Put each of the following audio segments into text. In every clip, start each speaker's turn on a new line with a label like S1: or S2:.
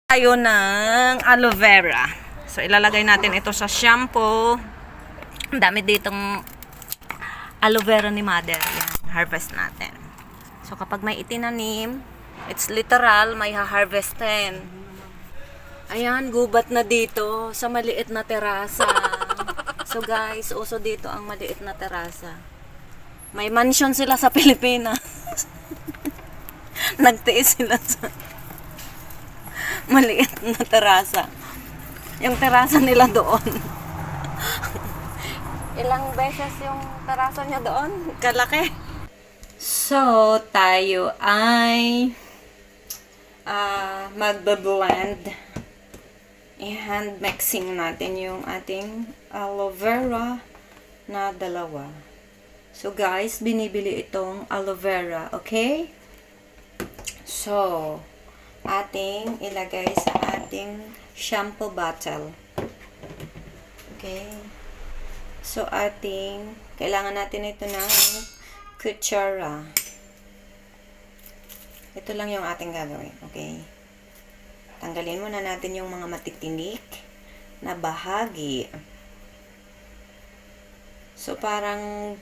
S1: Tayo ng aloe vera. So, ilalagay natin ito sa shampoo. Ang dami ditong aloe vera ni mother. Yan, harvest natin. So, kapag may itinanim, it's literal, may ha-harvestin. Ayan, gubat na dito sa maliit na terasa. So, guys, uso dito ang maliit na terasa. May mansion sila sa Pilipinas. Nagtiis sila sa maliit na terasa. Yung terasa nila doon. Ilang beses yung terasa niya doon? Kalaki. So, tayo ay magbablend. I-hand mixing natin yung ating aloe vera na dalawa. So, guys, binibili itong aloe vera, okay? So, ating ilagay sa ating shampoo bottle. Okay. So, kailangan natin ito ng kutsara. Ito lang yung ating gagawin. Okay. Tanggalin muna natin yung mga matitinik na bahagi. So, parang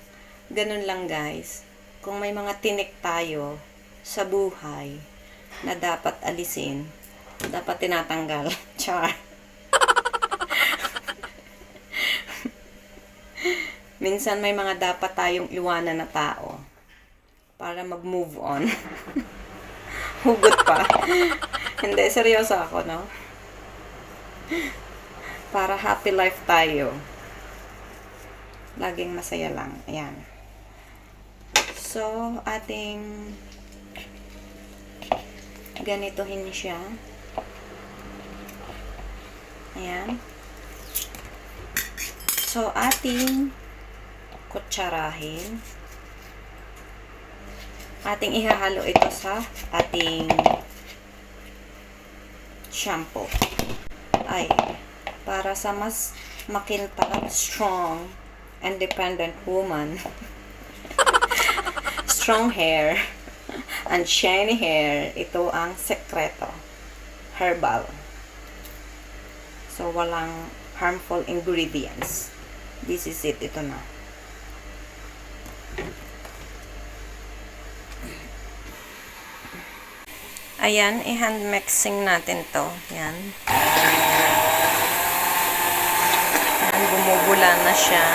S1: ganun lang, guys. Kung may mga tinik tayo sa buhay na dapat alisin, dapat tinatanggal. Char. Minsan may mga dapat tayong iwanan na tao para mag-move on. Hugot pa. Hindi, seryoso ako, no? Para happy life tayo. Laging masaya lang. Ayan. So, ating ganitohin siya. Ayan. So, ating kutsarahin. Ating ihahalo ito sa ating shampoo. Ay, para sa mas makintab, strong, independent woman. Strong hair and shiny hair, ito ang sekreto. Herbal. So, walang harmful ingredients. This is it. Ito na. Ayan, i-hand mixing natin to. Yan. Ayan, bumubula na siya.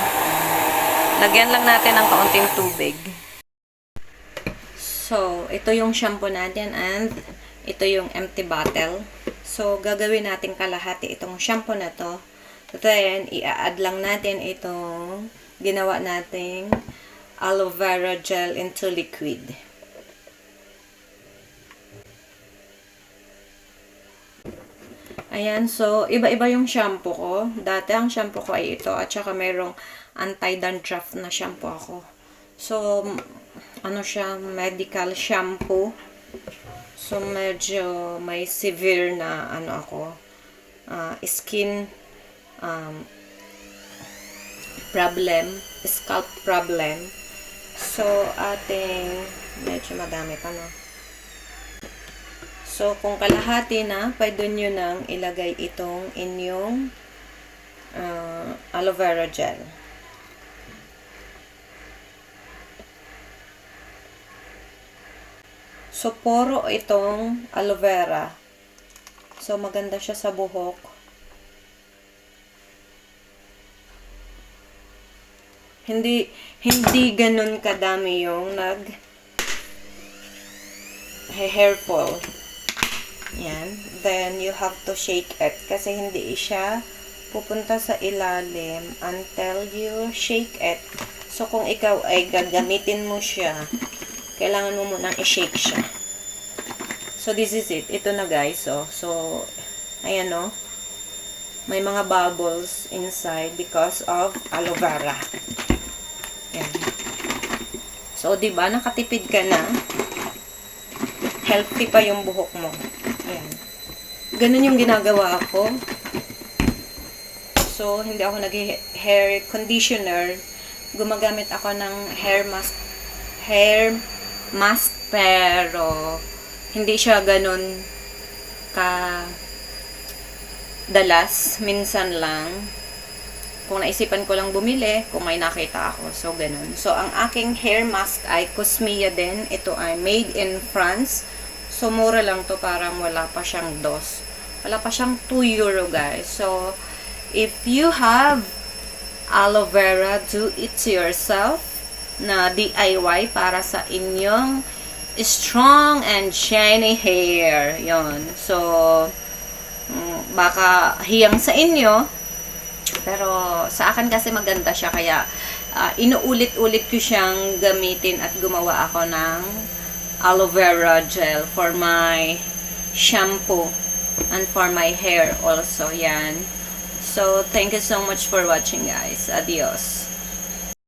S1: Lagyan lang natin ng kaunting tubig. So, ito yung shampoo natin and ito yung empty bottle. So, gagawin natin kalahati itong shampoo na to. Then, i-add lang natin itong ginawa nating aloe vera gel into liquid. Ayan, so, iba-iba yung shampoo ko. Dati, ang shampoo ko ay ito. At saka, mayroong anti-dandruff na shampoo ako. So, ano siya, medical shampoo. So, medyo may severe na, skin problem, scalp problem. So, medyo madami pa, no? So, kung kalahati na, pwede nyo nang ilagay itong inyong aloe vera gel. So, puro itong aloe vera. So, maganda siya sa buhok. Hindi ganun kadami yung hair fall. Yan. Then, you have to shake it. Kasi hindi siya pupunta sa ilalim until you shake it. So, kung ikaw ay gagamitin mo siya, kailangan mo munang i-shake siya. So, this is it. Ito na, guys. So ayan, no? May mga bubbles inside because of aloe vera. Ayan. So, diba? Nakatipid ka na. Healthy pa yung buhok mo. Ayan. Ganun yung ginagawa ko. So, hindi ako nag-hair conditioner. Gumagamit ako ng hair mask, pero hindi siya ganun dalas, minsan lang. Kung naisipan ko lang bumili, kung may nakita ako. So, ganun. So, ang aking hair mask ay Cosmia din. Ito ay made in France. So, mura lang to. Parang wala pa siyang dos. Wala pa siyang 2 euro, guys. So, if you have aloe vera, do it to yourself na DIY para sa inyong strong and shiny hair. Yon. So, baka hiyang sa inyo. Pero sa akin kasi maganda siya kaya inuulit-ulit ko siyang gamitin at gumawa ako ng aloe vera gel for my shampoo and for my hair also. Yan. So, thank you so much for watching, guys. Adios.